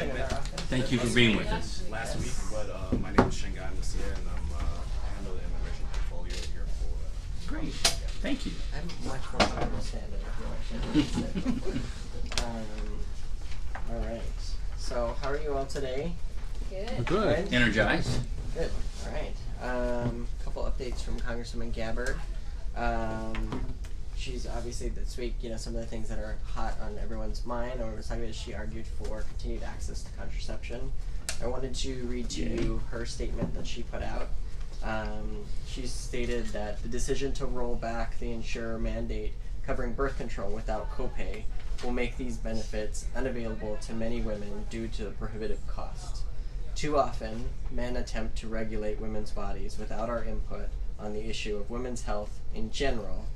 position in our office. Thank you for being with us. Last week, but my name is Shingai Masia, and I handle the immigration portfolio here for. Great. Thank you. I'm much more understanding of your all right. So, how are you all today? Good. Good. Energized. Good. All right. Couple updates from Congresswoman Gabbard. She's obviously this week, some of the things that are hot on everyone's mind, or was talking about, she argued for continued access to contraception. I wanted to read to you her statement that she put out. She stated that the decision to roll back the insurer mandate covering birth control without copay will make these benefits unavailable to many women due to the prohibitive cost. Too often, men attempt to regulate women's bodies without our input on the issue of women's health in general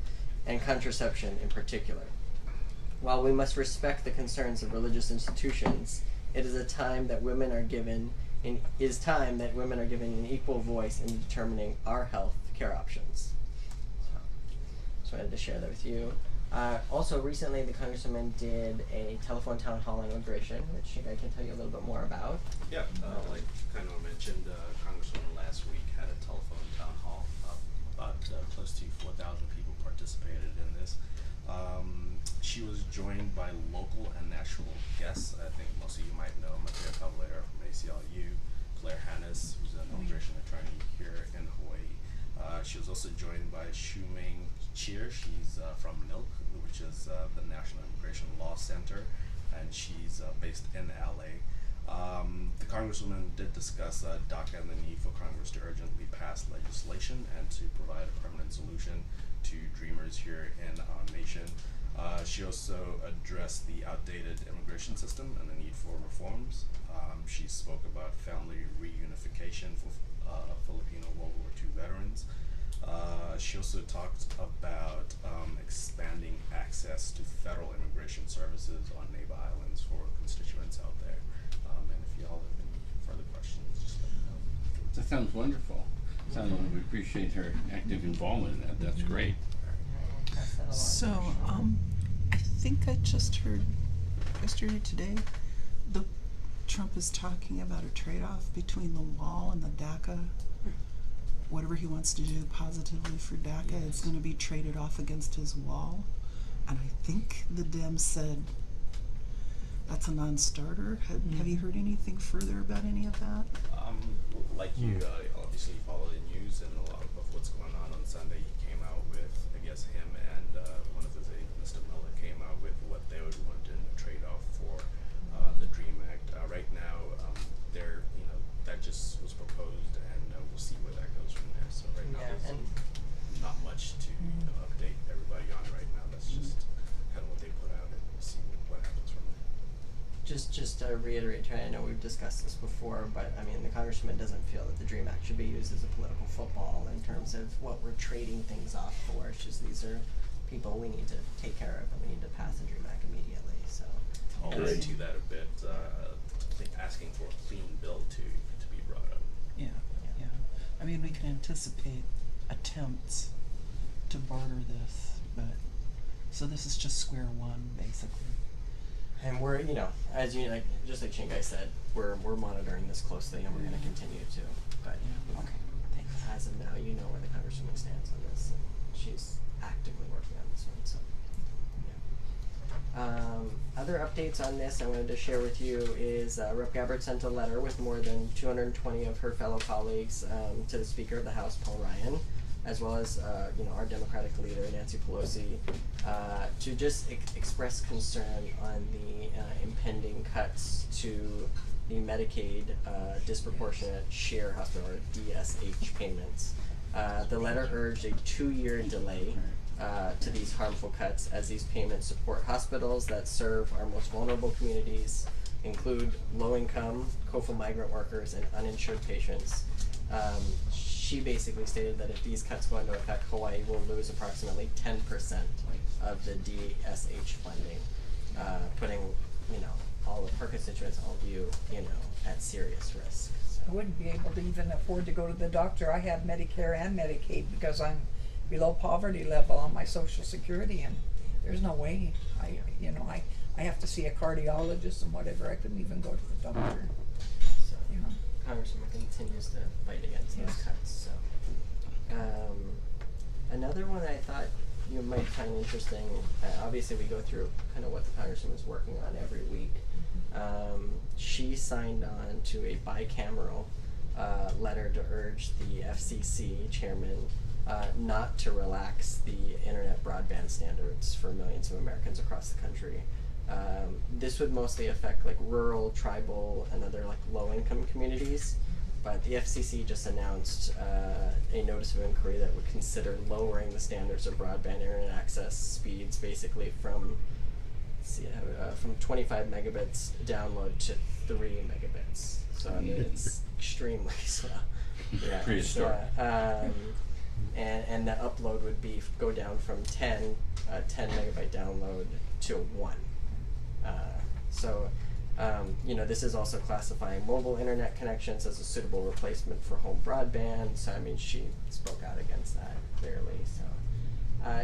and contraception in particular. While we must respect the concerns of religious institutions, it is time that women are given an equal voice in determining our health care options. So, just wanted to share that with you. Also, recently the Congresswoman did a telephone town hall on immigration, which I can tell you a little bit more about. Yeah, like kind of mentioned, Congresswoman last week had a telephone town hall. About close to 4,000 people participated in this. She was joined by local and national guests. I think most of you might know Matea Cavalier from ACLU, Claire Hannes, who's an immigration attorney here in Hawaii. She was also joined by Shuming Cheer. She's from NILC, which is the National Immigration Law Center, and she's based in LA. The Congresswoman did discuss DACA and the need for Congress to urgently pass legislation and to provide a permanent solution to dreamers here in our nation. She also addressed the outdated immigration system and the need for reforms. She spoke about family reunification for Filipino World War II veterans. She also talked about expanding access to federal immigration services on neighbor islands for constituents out there. And if y'all have any further questions, just let me know. That sounds wonderful. Sounds like we appreciate her active involvement in that. That's great. So, I think I just heard yesterday, today, Trump is talking about a trade-off between the wall and the DACA. Whatever he wants to do positively for DACA, it's going to be traded off against his wall. And I think the Dems said that's a non-starter. Have you heard anything further about any of that? Like you obviously follow the news, and a lot of what's going on Sunday, he came out with, I guess him and one of his aides, Mr. Miller, came out with what they would want in a trade-off for the DREAM Act. Right now, that just was proposed, and we'll see where that goes from there. So right now, there's not much to update everybody on right now. That's just kind of what they put out, and we'll see what happens from there. Just to reiterate, I know we've discussed this before, but I mean, the Congressman doesn't feel that the DREAM Act should be used as a political football in terms of what we're trading things off for. It's just these are people we need to take care of, and we need to pass the DREAM Act immediately. So I'll add to that a bit, asking for a clean bill to be brought up. Yeah. I mean, we can anticipate attempts to barter this, but so this is just square one, basically. And we're, as you just like Shingai said, we're monitoring this closely, and we're going to continue to. But Okay, thanks. as of now, you know where the Congresswoman stands on this, and she's actively working on this one. So, other updates on this I wanted to share with you is Rep. Gabbard sent a letter with more than 220 of her fellow colleagues to the Speaker of the House, Paul Ryan, as well as our Democratic leader, Nancy Pelosi, to just express concern on the impending cuts to the Medicaid disproportionate share hospital, or DSH payments. The letter urged a 2-year delay to these harmful cuts, as these payments support hospitals that serve our most vulnerable communities, include low-income, coastal migrant workers, and uninsured patients. She basically stated that if these cuts go into effect, Hawaii will lose approximately 10% of the DSH funding, putting all of her constituents, all of you, at serious risk. So. I wouldn't be able to even afford to go to the doctor. I have Medicare and Medicaid because I'm below poverty level on my Social Security, and there's no way. I have to see a cardiologist and whatever. I couldn't even go to the doctor. So You know. Congresswoman continues to fight against those Yes. cuts. So another one that I thought you might find interesting. Obviously, we go through kind of what the Congresswoman's working on every week. She signed on to a bicameral letter to urge the FCC chairman not to relax the internet broadband standards for millions of Americans across the country. This would mostly affect like rural, tribal, and other like low-income communities. But the FCC just announced a notice of inquiry that would consider lowering the standards of broadband internet access speeds, basically from 25 megabits download to 3 megabits. So I mean, it's extremely slow. Yeah, Prehistoric. And the upload would go down from 10 megabyte download to 1. This is also classifying mobile internet connections as a suitable replacement for home broadband. So I mean, she spoke out against that clearly. So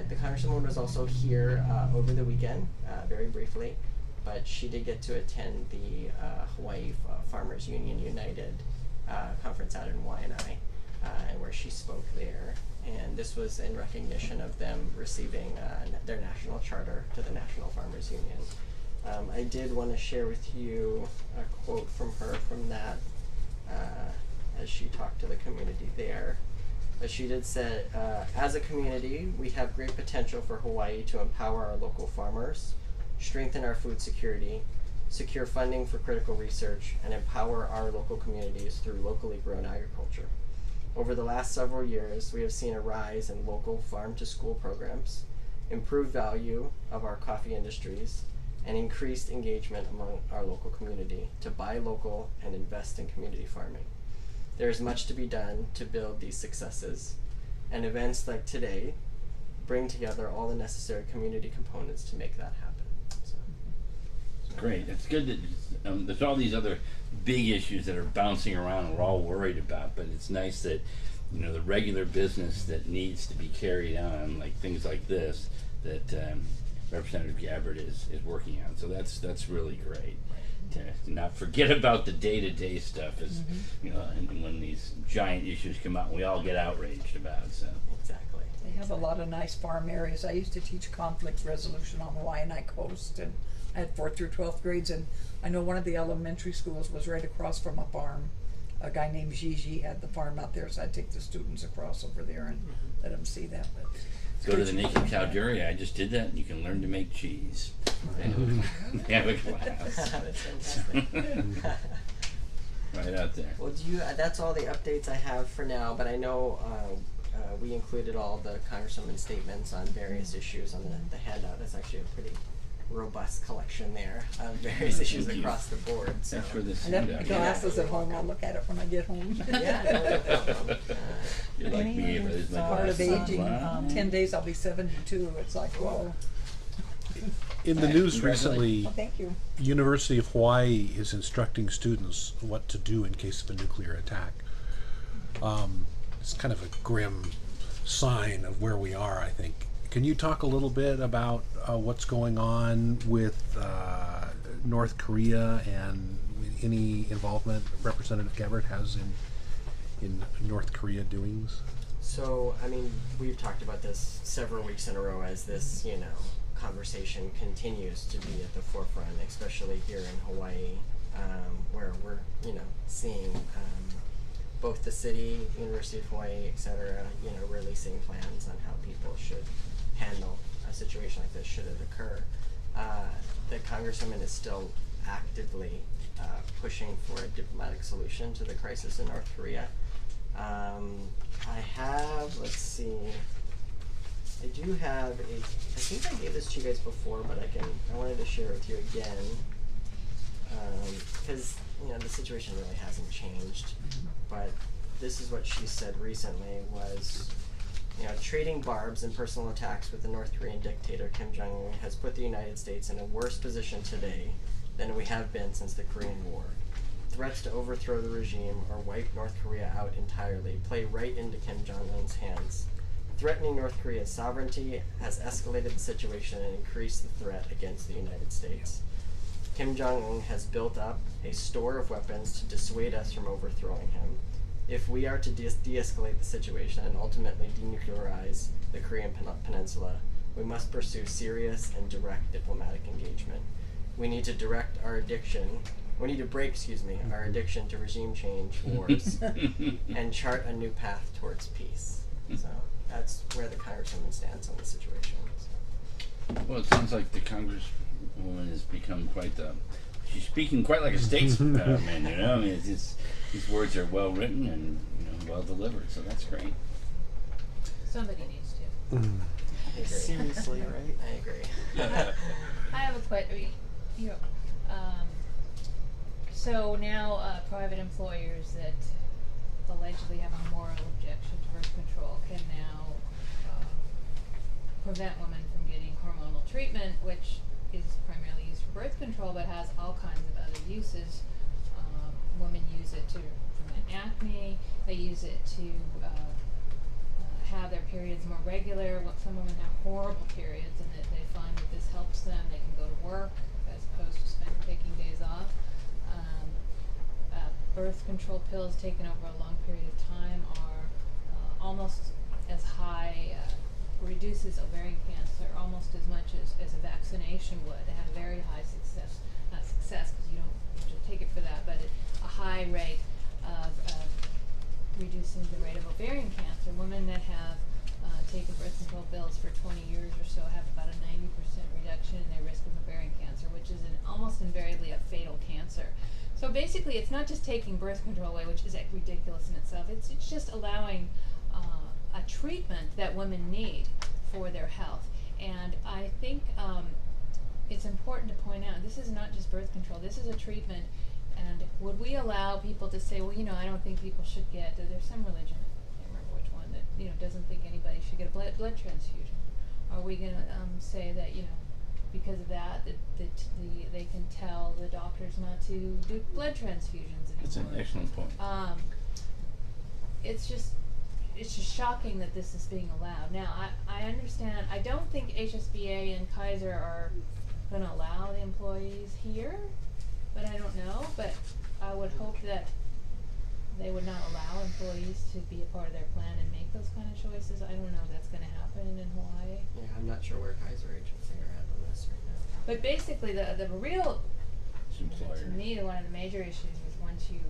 the Congresswoman was also here over the weekend, very briefly, but she did get to attend the Hawaii Farmers Union United conference out in Waianae, and where she spoke there. And this was in recognition of them receiving their national charter to the National Farmers Union. I did want to share with you a quote from her from that as she talked to the community there. But she did say, as a community, we have great potential for Hawaii to empower our local farmers, strengthen our food security, secure funding for critical research, and empower our local communities through locally grown agriculture. Over the last several years, we have seen a rise in local farm-to-school programs, improved value of our coffee industries, and increased engagement among our local community to buy local and invest in community farming. There is much to be done to build these successes, and events like today bring together all the necessary community components to make that happen. So, Great. It's good that there's all these other big issues that are bouncing around and we're all worried about, but it's nice that the regular business that needs to be carried on, like things like this, that Representative Gabbard is working on. So that's really great. To not forget about the day-to-day stuff, as and when these giant issues come out, we all get outraged about. So exactly. They have a lot of nice farm areas. I used to teach conflict resolution on the Waianae coast, and I had 4th through 12th grades, and I know one of the elementary schools was right across from a farm. A guy named Gigi had the farm out there, so I'd take the students across over there and let them see that. But go to the Naked Cow Dairy. I just did that, and you can learn to make cheese. They have a class. That's fantastic. Right out there. Well, that's all the updates I have for now, but I know we included all the Congresswoman's statements on various issues on the handout. It's actually a pretty robust collection there of various issues across the board. So. That's where this I left my handout. glasses at home. I'll look at it when I get home. Yeah, no problem. You're like Any me, other but it's my Part of glasses. aging. Wow. 10 days I'll be 72. It's like, whoa. In the news Congratulations. recently, Well, thank you. University of Hawaii is instructing students what to do in case of a nuclear attack. It's kind of a grim sign of where we are, I think. Can you talk a little bit about what's going on with North Korea and any involvement Representative Gabbard has in North Korea doings? So, I mean, we've talked about this several weeks in a row as this, conversation continues to be at the forefront, especially here in Hawaii, where we're, seeing both the city, University of Hawaii, et cetera, releasing plans on how people should handle a situation like this should it occur. The Congresswoman is still actively pushing for a diplomatic solution to the crisis in North Korea. I have, let's see, I do have I think I gave this to you guys before, but I wanted to share it with you again, because, the situation really hasn't changed, but this is what she said recently was, trading barbs and personal attacks with the North Korean dictator Kim Jong-un has put the United States in a worse position today than we have been since the Korean War. Threats to overthrow the regime or wipe North Korea out entirely play right into Kim Jong-un's hands, Threatening North Korea's sovereignty has escalated the situation and increased the threat against the United States. Kim Jong-un has built up a store of weapons to dissuade us from overthrowing him. If we are to de-escalate the situation and ultimately denuclearize the Korean Peninsula, we must pursue serious and direct diplomatic engagement. We need to break, our addiction to regime change wars and chart a new path towards peace. So that's where the Congresswoman stands on the situation. So. Well, it sounds like the Congresswoman has become she's speaking quite like a statesman, you know? I mean, these words are well written and, well delivered, so that's great. Somebody needs to. I agree. Seriously, right? I agree. I have a question. So now private employers that allegedly have a moral objection to birth control can now prevent women from getting hormonal treatment, which is primarily used for birth control but has all kinds of other uses. Women use it to prevent acne. They use it to have their periods more regular. Some women have horrible periods, and that they find that this helps them. They can go to work as opposed to taking days off. Birth control pills taken over a long period of time are almost as high, reduces ovarian cancer almost as much as a vaccination would. They have a very high success, not success because you don't have to take it for that, but a high rate of reducing the rate of ovarian cancer. Women that have taken birth control pills for 20 years or so have about a 90% reduction in their risk of ovarian cancer, which is almost invariably a fatal cancer. So basically, it's not just taking birth control away, which is ridiculous in itself. It's just allowing a treatment that women need for their health. And I think it's important to point out, this is not just birth control. This is a treatment. And would we allow people to say, well, I don't think people should get, there's some religion, I can't remember which one, that, doesn't think anybody should get a blood transfusion. Are we going to say that, because of that they can tell the doctors not to do blood transfusions anymore? That's an excellent point. It's just shocking that this is being allowed. Now, I understand, I don't think HSBA and Kaiser are going to allow the employees here, but I don't know. But I would hope that they would not allow employees to be a part of their plan and make those kind of choices. I don't know if that's going to happen in Hawaii. Yeah, I'm not sure where Kaiser agency are at on this right now. But basically, the real, Employer. to me, one of the major issues is once a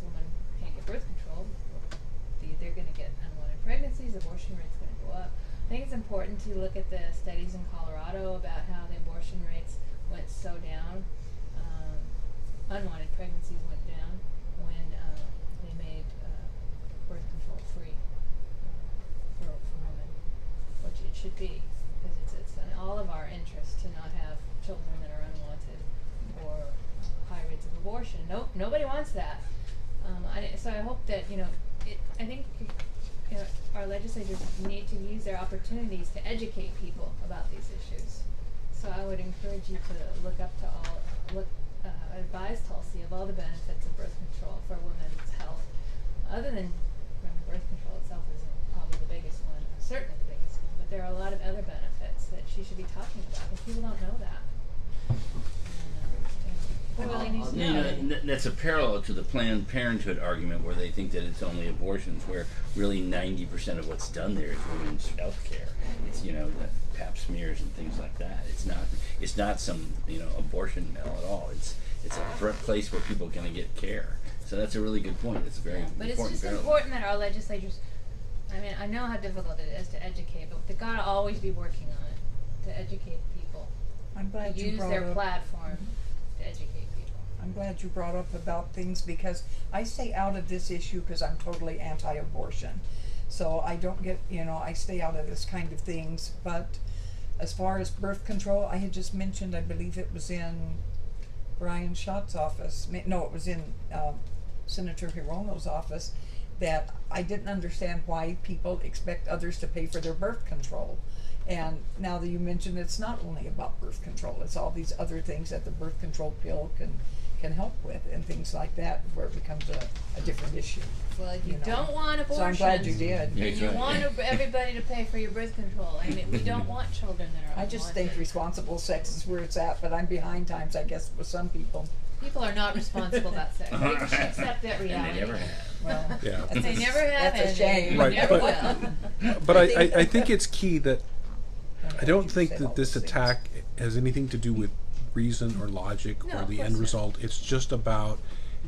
woman can't get birth control, they're going to get unwanted pregnancies, abortion rate's going to go up. I think it's important to look at the studies in Colorado about how the abortion rates went so down. Unwanted pregnancies went down when they made birth control free for women, which it should be, because it's in all of our interest to not have children that are unwanted or high rates of abortion. Nobody wants that. So I hope that I think our legislators need to use their opportunities to educate people about these issues. So I would encourage you to advise Tulsi of all the benefits of birth control for women's health. Other than birth control itself is probably the biggest one, certainly the biggest one, but there are a lot of other benefits that she should be talking about, because people don't know that. That's a parallel to the Planned Parenthood argument, where they think that it's only abortions, where really 90% of what's done there is women's health care. It's the pap smears and things like that. It's not some abortion mill at all. It's a place where people are going to get care. So that's a really good point. It's a very important. But it's just important that our legislators. I know how difficult it is to educate, but they've got to always be working on it to educate people. I'm glad you use brought their up. platform to educate people. I'm glad you brought up about things, because I stay out of this issue because I'm totally anti-abortion. So I don't get, I stay out of this kind of things. But as far as birth control, I had just mentioned, I believe it was in Brian Schott's office. No, it was in Senator Hirono's office, that I didn't understand why people expect others to pay for their birth control. And now that you mentioned, it's not only about birth control, it's all these other things that the birth control pill can can help with, and things like that, where it becomes a different issue. Well, if you know. don't want abortion, So I'm glad you did. Yeah. and you Right. want everybody to pay for your birth control. I mean, we don't want children that are I just unwanted. think responsible sex is where it's at, but I'm behind times, I guess, with some people. People are not responsible about sex. They should accept that And reality. they never have. Well, Yeah. They never have, That's a and shame. they Right, never but- will. But I think it's key that I don't think that this things. attack has anything to do with reason or logic No, or of the course end not. result. It's just about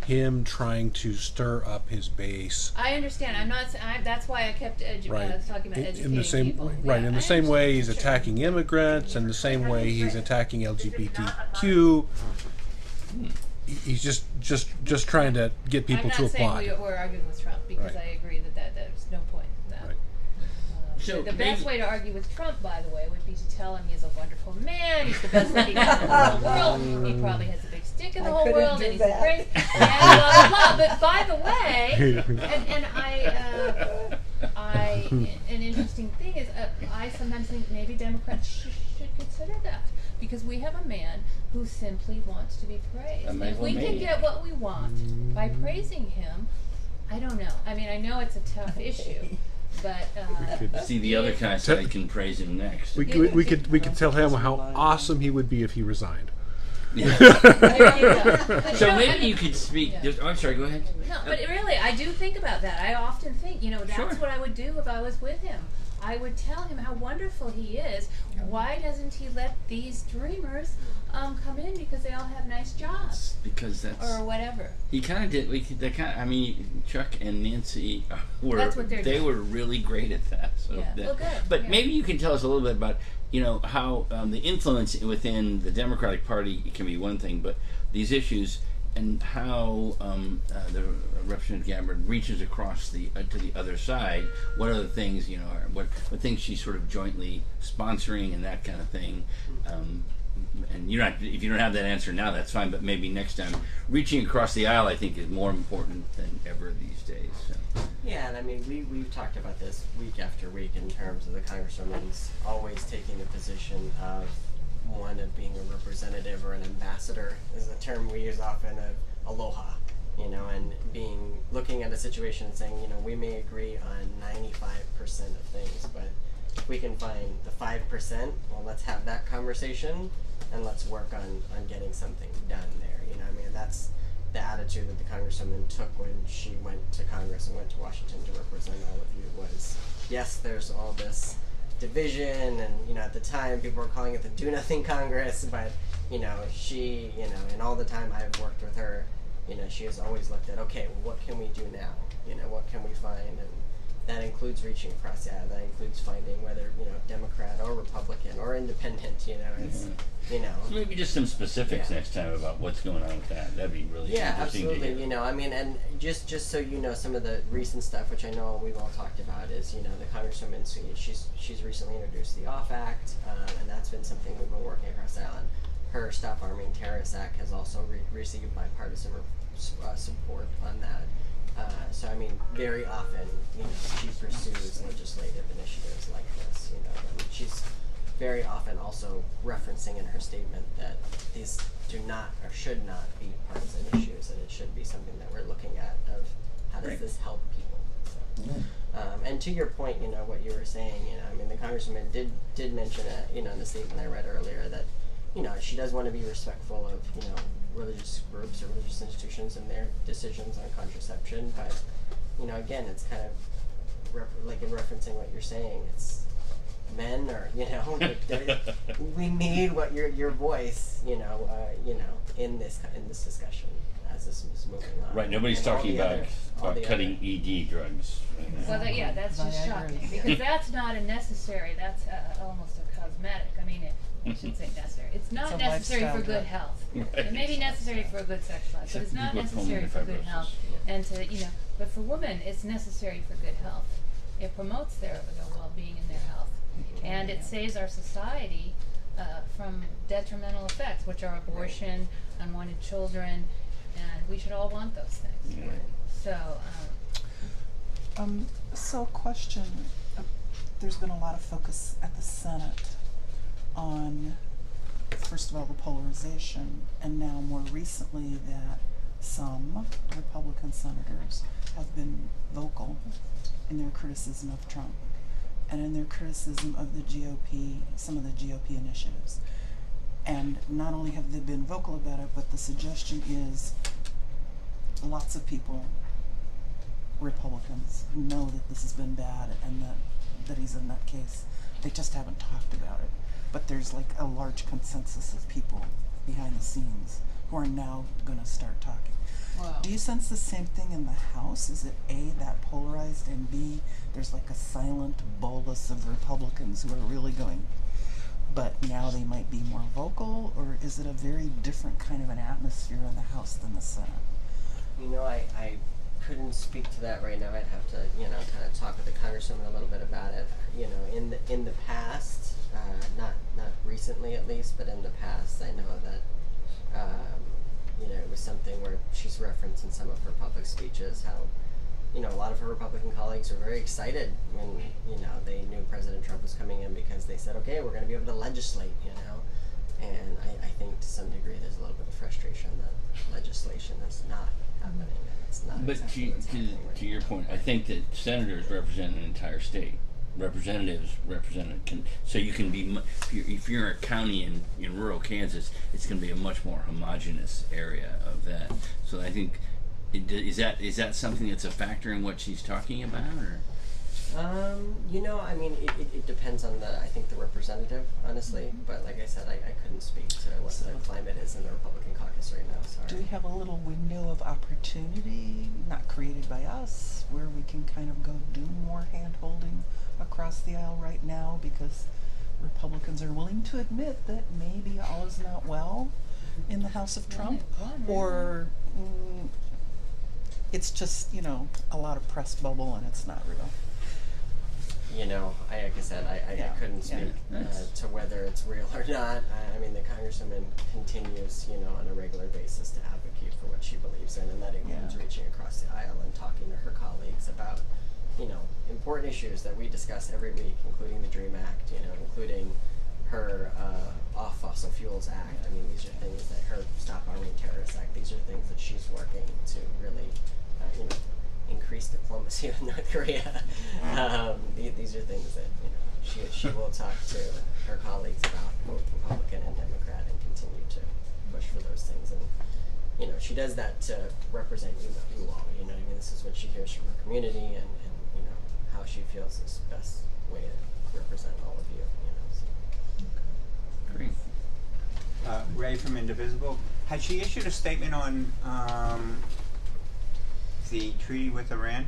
him trying to stir up his base. I understand. I'm not. That's why I kept Right. talking about educating In the same people. right, Yeah, in the I same way understand, he's sure. attacking immigrants, and the same way he's attacking LGBTQ. He's just trying to get people I'm to not saying apply. we're arguing with Trump, because Right. I agree that there's no point in that. Right. So The best maybe- way to argue with Trump, by the way, would be to tell him he's a wonderful man, he's the best looking man in the whole world, he probably has the big stick in the I whole couldn't world, do and he's that. great, and blah, blah, blah. But by the way, and an interesting thing is, I sometimes think maybe Democrats should consider that, because we have a man who simply wants to be praised. A If we can megalomaniac. get what we want by praising him, I don't know. I mean, I know it's a tough issue, but See, the other kind of side can praise him next. We could tell him how awesome he would be if he resigned. there you go. But, So you know, maybe I mean, you could speak. yeah. Oh, I'm sorry. Go ahead. No, but really, I do think about that. I often think, that's Sure. what I would do if I was with him. I would tell him how wonderful he is. Why doesn't he let these dreamers come in, because they all have nice jobs Because that's or whatever? he kind of did. I mean, Chuck and Nancy were That's what they're they doing. were really great at that. So Yeah. Well, good. But Yeah. maybe you can tell us a little bit about how the influence within the Democratic Party can be one thing, but these issues and how the Representative Gabbard reaches across to the other side. What are the things are what things she's sort of jointly sponsoring and that kind of thing. And if you don't have that answer now, that's fine. But maybe next time, reaching across the aisle, I think, is more important than ever these days. So. Yeah, and I mean, we've talked about this week after week in terms of the congresswoman's always taking the position of one of being a representative or an ambassador is a term we use often of aloha, and looking at a situation and saying, we may agree on 95% of things, but if we can find the 5%, well, let's have that conversation and let's work on getting something done there. I mean, that's the attitude that the congresswoman took when she went to Congress and went to Washington to represent all of you was, yes, there's all this division, and at the time people were calling it the do nothing Congress, but she and all the time I've worked with her, she has always looked at, okay, well, what can we do now, what can we find, and that includes reaching across the aisle, that includes finding whether Democrat or Republican or independent, it's So maybe just some specifics Yeah. next time about what's going on with that. That'd be really Yeah, interesting absolutely. to hear. I mean, and just so some of the recent stuff, which I know we've all talked about, is the Congresswoman, she's recently introduced the OFF Act, and that's been something we've been working across the island. Her Stop Arming Terrorists Act has also received bipartisan support on that. So I mean, very often, she pursues legislative initiatives like this. And she's very often also referencing in her statement that these do not or should not be partisan issues, that it should be something that we're looking at of how does Right. this help people. So, and to your point, what you were saying, I mean, the congresswoman did mention it, in the statement I read earlier that, she does want to be respectful of, religious groups or religious institutions and their decisions on contraception, but, again, it's kind of like in referencing what you're saying, it's men or, we need what your voice, in this discussion as this is moving on. Right, nobody's And all talking the about other- all the cutting other- ED drugs. Right now. Well, that's just shocking, because that's not a necessary, that's almost a cosmetic. I mean, I shouldn't say necessary. It's not It's a necessary for lifestyle good drug. health. Right. It may be necessary for a good sex life, but Except it's not people with necessary for pulmonary good health. fibrosis. And to, but for women, it's necessary for good health. It promotes their well-being and their health. And it saves our society from detrimental effects, which are abortion, unwanted children, and we should all want those things. Yeah. So, So question, there's been a lot of focus at the Senate on first of all, the polarization, and now more recently that some Republican senators have been vocal in their criticism of Trump and in their criticism of the GOP, some of the GOP initiatives. And not only have they been vocal about it, but the suggestion is lots of people, Republicans, know that this has been bad and that he's a nutcase. They just haven't talked about it. But there's like a large consensus of people behind the scenes who are now going to start talking. Wow. Do you sense the same thing in the House? Is it A, that polarized, and B, there's like a silent bolus of Republicans who are really going, but now they might be more vocal, or is it a very different kind of an atmosphere in the House than the Senate? You know, I couldn't speak to that right now. I'd have to, kind of talk with the congresswoman a little bit about it. You know, in the past, not recently at least, but in the past, I know that, it was something where she's referenced in some of her public speeches how, a lot of her Republican colleagues were very excited when, they knew President Trump was coming in because they said, okay, we're going to be able to legislate, And I think to some degree there's a little bit of frustration that legislation is not happening. It's not But exactly what's happening right to your now. point, I think that senators represent an entire state. Representatives so you can be if you're a county in rural Kansas, it's going to be a much more homogeneous area of that. So I think is that something that's a factor in what she's talking about, or? It depends on I think the representative, honestly. But like I said, I couldn't speak to what the climate is in the Republican caucus right now. Sorry. Do we have a little window of opportunity, not created by us, where we can kind of go do more hand-holding across the aisle right now, because Republicans are willing to admit that maybe all is not well in the House of Trump, or it's just, a lot of press bubble and it's not real? Like I said, I couldn't speak to whether it's real or not. The congresswoman continues, on a regular basis to advocate for what she believes in, and that includes reaching across the aisle and talking to her colleagues about, important issues that we discuss every week, including the DREAM Act, including her Off Fossil Fuels Act. These are things that her Stop Arming Terrorists Act. These are things that she's working to really, increase diplomacy with North Korea. These are things that she will talk to her colleagues about, both Republican and Democrat, and continue to push for those things. And she does that to represent you all. This is what she hears from her community, and how she feels is the best way to represent all of you. So. Great. Ray from Indivisible. Had she issued a statement on the treaty with Iran?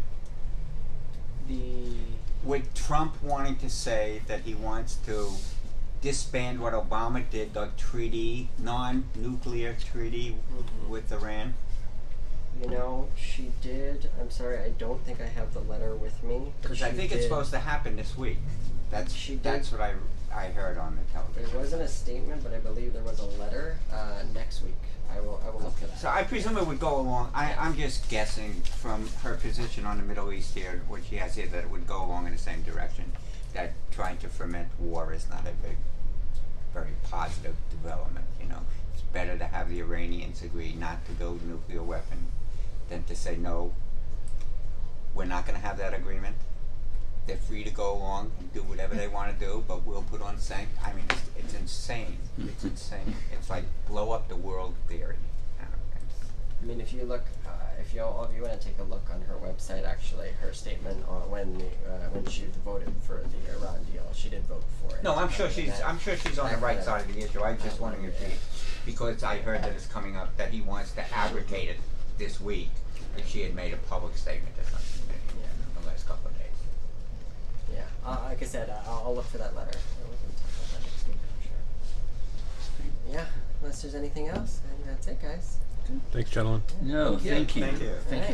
With Trump wanting to say that he wants to disband what Obama did, the treaty, non-nuclear treaty with Iran? She did. I'm sorry, I don't think I have the letter with me. Because I think it's supposed to happen this week. That's what I heard on the television. There wasn't a statement, but I believe there was a letter next week. I will look for that. So I presume it would go along. I'm just guessing from her position on the Middle East here, what she has here, that it would go along in the same direction. That trying to foment war is not a very positive development. It's better to have the Iranians agree not to build a nuclear weapon than to say no. We're not going to have that agreement. They're free to go along and do whatever they want to do, but we'll put on sanctions. It's insane. It's insane. It's like blow up the world theory. If you look, if all of you want to take a look on her website, actually, her statement on when she voted for the Iran deal, she did vote for it. No, I'm sure she's on the right side of the issue. I was just wondering because I heard that it's coming up that he wants to abrogate it this week, if she had made a public statement or something in the last couple of days. Yeah, like I said, I'll look for that letter. We can talk about that next week, I'm sure. Yeah, unless there's anything else, I think that's it, guys. Thanks, gentlemen. No, thank you. Thank you. Thank you very